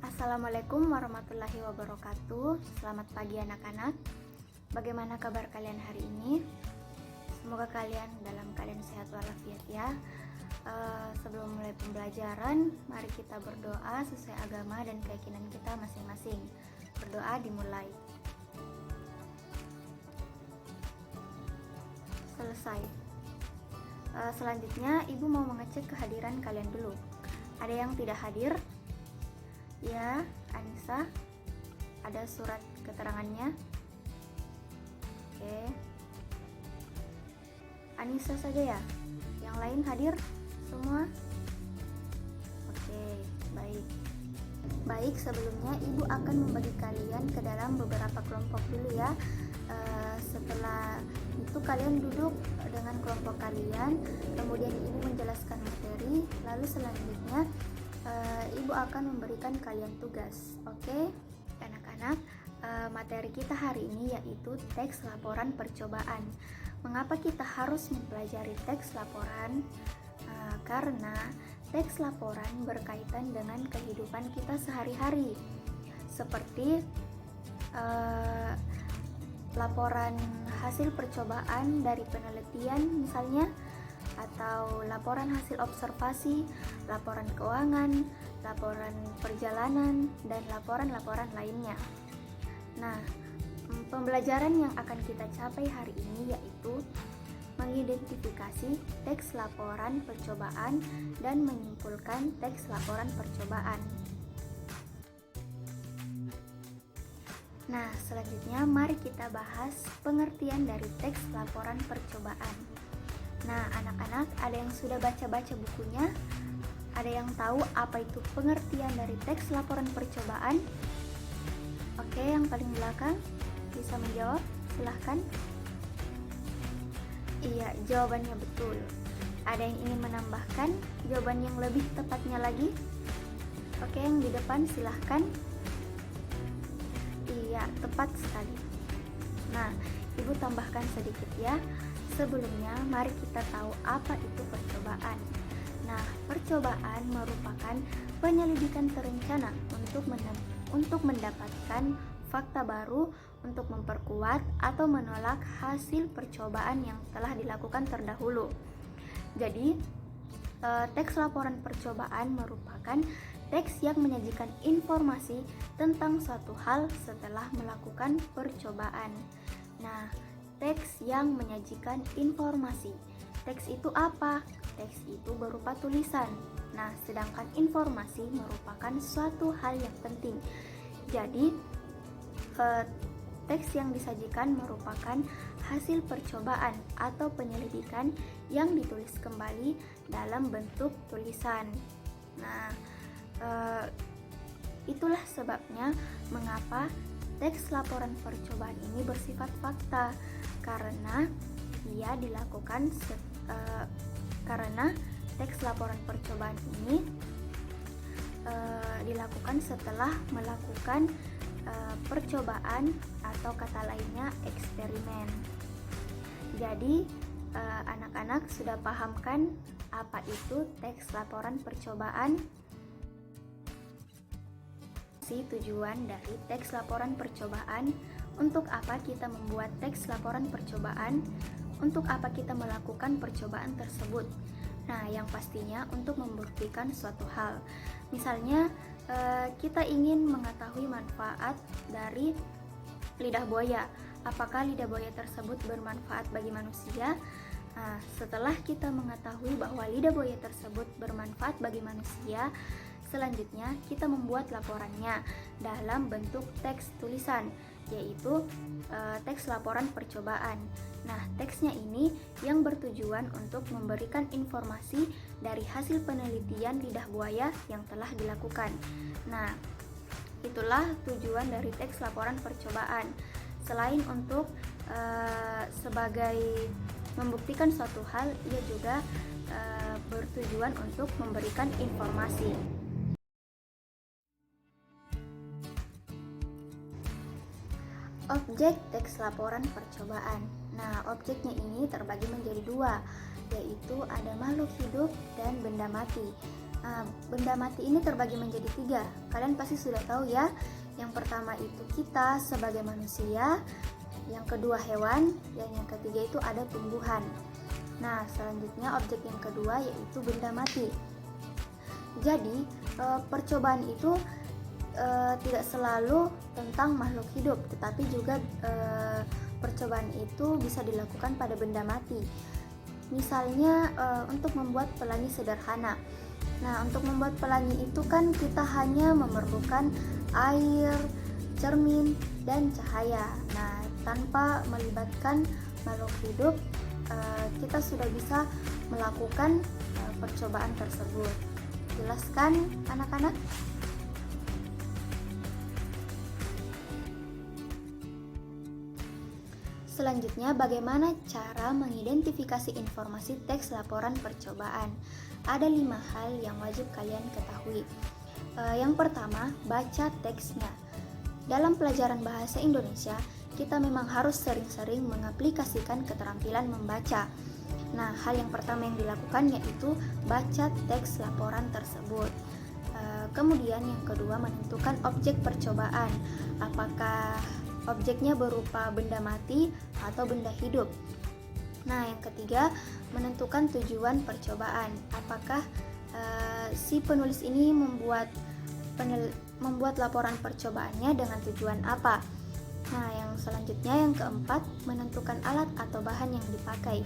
Assalamualaikum warahmatullahi wabarakatuh. Selamat pagi anak-anak. Bagaimana kabar kalian hari ini? Semoga kalian dalam keadaan sehat walafiat ya. Sebelum mulai pembelajaran, mari kita berdoa sesuai agama dan keyakinan kita masing-masing. Berdoa dimulai. Selesai. Selanjutnya, Ibu mau mengecek kehadiran kalian dulu. Ada yang tidak hadir? Ya, Anissa, ada surat keterangannya. Oke, Anissa saja ya. Yang lain hadir semua? Oke, baik. Baik, sebelumnya Ibu akan membagi kalian ke dalam beberapa kelompok dulu ya. Setelah itu kalian duduk dengan kelompok kalian, kemudian Ibu menjelaskan materi, lalu selanjutnya Ibu akan memberikan kalian tugas. Oke, anak-anak, materi kita hari ini yaitu teks laporan percobaan. Mengapa kita harus mempelajari teks laporan? Karena teks laporan berkaitan dengan kehidupan kita sehari-hari, seperti laporan hasil percobaan dari penelitian misalnya, atau laporan hasil observasi, laporan keuangan, laporan perjalanan, dan laporan-laporan lainnya. Nah, pembelajaran yang akan kita capai hari ini yaitu mengidentifikasi teks laporan percobaan dan menyimpulkan teks laporan percobaan. Nah, selanjutnya mari kita bahas pengertian dari teks laporan percobaan. Nah, anak-anak, ada yang sudah baca-baca bukunya? Ada yang tahu apa itu pengertian dari teks laporan percobaan? Oke, yang paling belakang bisa menjawab? Silahkan. Iya, jawabannya betul. Ada yang ingin menambahkan jawaban yang lebih tepatnya lagi? Oke, yang di depan silahkan. Iya, tepat sekali. Nah, Ibu tambahkan sedikit ya. Sebelumnya, mari kita tahu apa itu percobaan. Nah, percobaan merupakan penyelidikan terencana untuk mendapatkan fakta baru untuk memperkuat atau menolak hasil percobaan yang telah dilakukan terdahulu. Jadi, teks laporan percobaan merupakan teks yang menyajikan informasi tentang suatu hal setelah melakukan percobaan. Nah, teks yang menyajikan informasi. Teks itu apa? Teks itu berupa tulisan. Nah, sedangkan informasi merupakan suatu hal yang penting. Jadi, teks yang disajikan merupakan hasil percobaan atau penyelidikan yang ditulis kembali dalam bentuk tulisan. Nah, itulah sebabnya mengapa teks laporan percobaan ini bersifat fakta, karena ia dilakukan karena teks laporan percobaan ini dilakukan setelah melakukan percobaan atau kata lainnya eksperimen. Jadi anak-anak sudah paham kan apa itu teks laporan percobaan? Tujuan dari teks laporan percobaan, untuk apa kita membuat teks laporan percobaan, untuk apa kita melakukan percobaan tersebut. Nah, yang pastinya untuk membuktikan suatu hal. Misalnya, kita ingin mengetahui manfaat dari lidah buaya. Apakah lidah buaya tersebut bermanfaat bagi manusia? Nah, setelah kita mengetahui bahwa lidah buaya tersebut bermanfaat bagi manusia, selanjutnya kita membuat laporannya dalam bentuk teks tulisan, yaitu teks laporan percobaan. Nah, teksnya ini yang bertujuan untuk memberikan informasi dari hasil penelitian lidah buaya yang telah dilakukan. Nah, itulah tujuan dari teks laporan percobaan. Selain untuk sebagai membuktikan suatu hal, ia juga bertujuan untuk memberikan informasi. Objek teks laporan percobaan. Nah, objeknya ini terbagi menjadi dua, yaitu ada makhluk hidup dan benda mati. Nah, benda mati ini terbagi menjadi 3. Kalian pasti sudah tahu ya. Yang pertama itu kita sebagai manusia, yang kedua hewan, dan yang ketiga itu ada tumbuhan. Nah, selanjutnya objek yang kedua yaitu benda mati. Jadi, percobaan itu tidak selalu tentang makhluk hidup, tetapi juga percobaan itu bisa dilakukan pada benda mati. Misalnya untuk membuat pelangi sederhana. Nah, untuk membuat pelangi itu kan kita hanya memerlukan air, cermin, dan cahaya. Nah, tanpa melibatkan makhluk hidup, kita sudah bisa melakukan percobaan tersebut. Jelas kan anak-anak? Selanjutnya, bagaimana cara mengidentifikasi informasi teks laporan percobaan? Ada 5 hal yang wajib kalian ketahui. Yang pertama, baca teksnya. Dalam pelajaran bahasa Indonesia, kita memang harus sering-sering mengaplikasikan keterampilan membaca. Nah, hal yang pertama yang dilakukan yaitu baca teks laporan tersebut. Kemudian yang kedua, menentukan objek percobaan. Apakah objeknya berupa benda mati atau benda hidup. Nah, yang ketiga, menentukan tujuan percobaan. Apakah si penulis ini membuat laporan percobaannya dengan tujuan apa? Nah, yang selanjutnya yang keempat, menentukan alat atau bahan yang dipakai.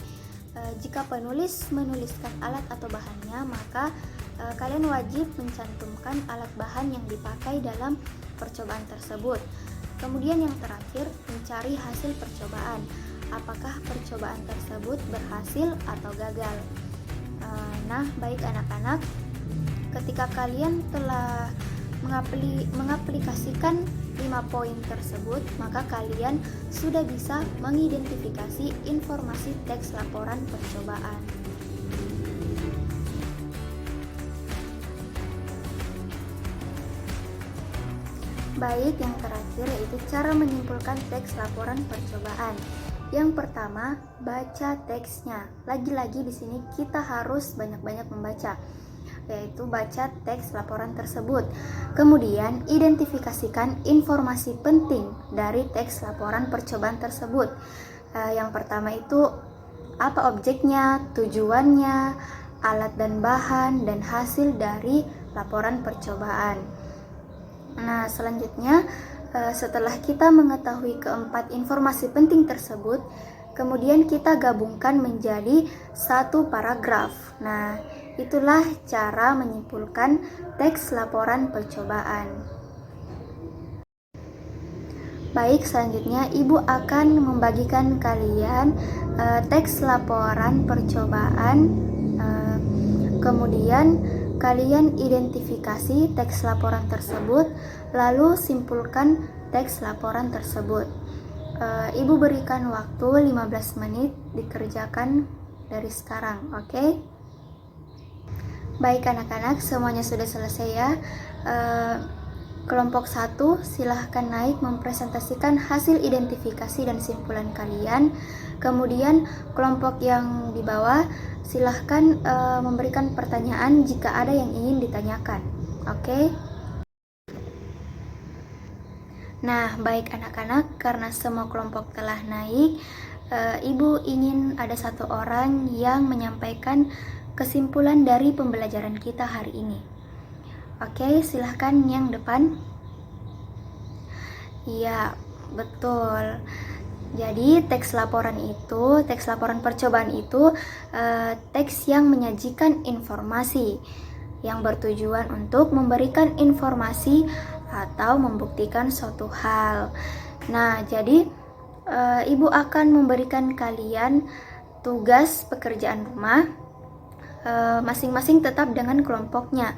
Jika penulis menuliskan alat atau bahannya, maka kalian wajib mencantumkan alat bahan yang dipakai dalam percobaan tersebut. Kemudian yang terakhir, mencari hasil percobaan. Apakah percobaan tersebut berhasil atau gagal? Nah, baik anak-anak, ketika kalian telah mengaplikasikan 5 poin tersebut, maka kalian sudah bisa mengidentifikasi informasi teks laporan percobaan. Baik, yang terakhir yaitu cara menyimpulkan teks laporan percobaan. Yang pertama, baca teksnya. Lagi-lagi di sini kita harus banyak-banyak membaca, yaitu baca teks laporan tersebut. Kemudian, identifikasikan informasi penting dari teks laporan percobaan tersebut. Yang pertama itu apa objeknya, tujuannya, alat dan bahan, dan hasil dari laporan percobaan. Nah, selanjutnya setelah kita mengetahui keempat informasi penting tersebut, kemudian kita gabungkan menjadi satu paragraf. Nah, itulah cara menyimpulkan teks laporan percobaan. Baik, selanjutnya Ibu akan membagikan kalian teks laporan percobaan. Kemudian kalian identifikasi teks laporan tersebut, lalu simpulkan teks laporan tersebut. Ibu berikan waktu 15 menit dikerjakan dari sekarang, oke? Baik anak-anak, semuanya sudah selesai ya. Kelompok 1 silahkan naik mempresentasikan hasil identifikasi dan simpulan kalian. Kemudian kelompok yang di bawah silahkan memberikan pertanyaan jika ada yang ingin ditanyakan. Oke? Nah, baik anak-anak, karena semua kelompok telah naik, Ibu ingin ada satu orang yang menyampaikan kesimpulan dari pembelajaran kita hari ini. Oke, silahkan yang depan. Iya, betul. Jadi teks laporan percobaan itu teks yang menyajikan informasi yang bertujuan untuk memberikan informasi atau membuktikan suatu hal. Nah, jadi Ibu akan memberikan kalian tugas pekerjaan rumah masing-masing tetap dengan kelompoknya,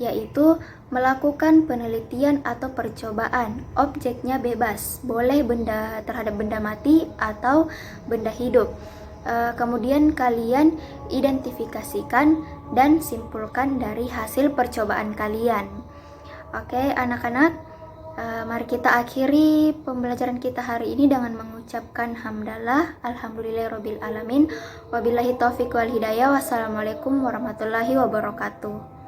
yaitu melakukan penelitian atau percobaan. Objeknya bebas, boleh terhadap benda mati atau benda hidup. Kemudian kalian identifikasikan dan simpulkan dari hasil percobaan kalian. Oke anak-anak, mari kita akhiri pembelajaran kita hari ini dengan mengucapkan hamdalah, alhamdulillahirabbil alamin, wabillahi taufiq wal hidayah, wassalamualaikum warahmatullahi wabarakatuh.